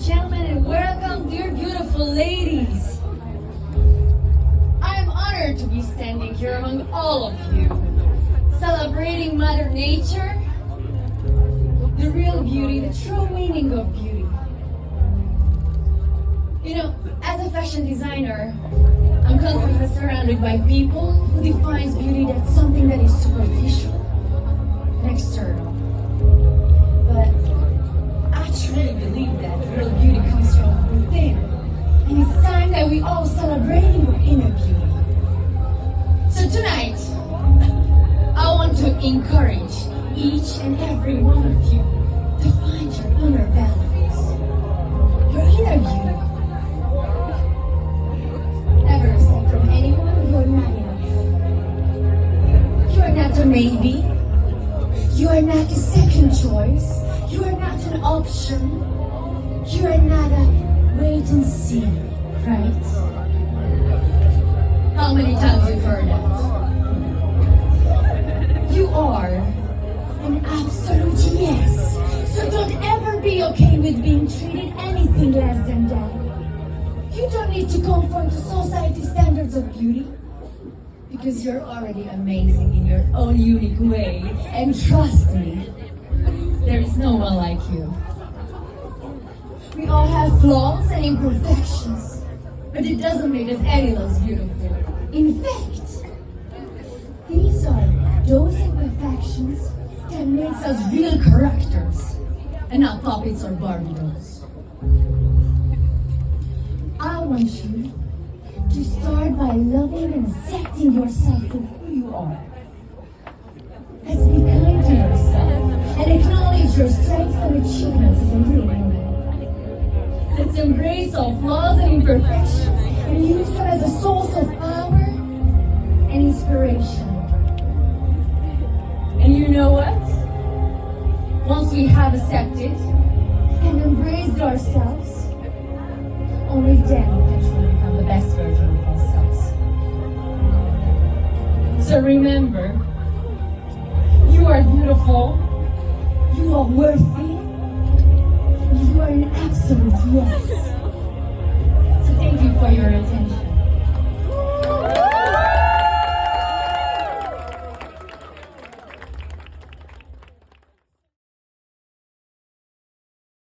gentlemen, and welcome, dear beautiful ladies. I am honored to be standing here among all of you, celebrating Mother Nature, the real beauty, the true meaning of beauty. You know, as a fashion designer, I'm constantly surrounded by people who defines beauty that's something that is superficial and external. But I truly believe that real beauty comes from within. And it's time that we all celebrating our inner beauty. So tonight, I want to encourage each and every one of you to find your inner values, your inner beauty. Never accept from anyone you're not enough. You are not a maybe. You are not a second choice. You are not an option. You are not a wait and see, right? How many times you've heard that? You are an absolute yes. So don't ever be okay with being treated anything less than that. You don't need to conform to society's standards of beauty. Because you're already amazing in your own unique way. And trust me, there is no one like you. We all have flaws and imperfections, but it doesn't make us any less beautiful. In fact, these are those imperfections that makes us real characters, and not puppets or Barbie dolls. I want you to start by loving and accepting yourself for who you are. Let's be kind to yourself and acknowledge your strengths and achievements as a real woman. Let's embrace our flaws and imperfections and use them as a source of power and inspiration. And you know what? Once we have accepted and embraced ourselves, only then we can truly become the best version of ourselves. So remember, you are beautiful, you are worthy, you are an absolute yes.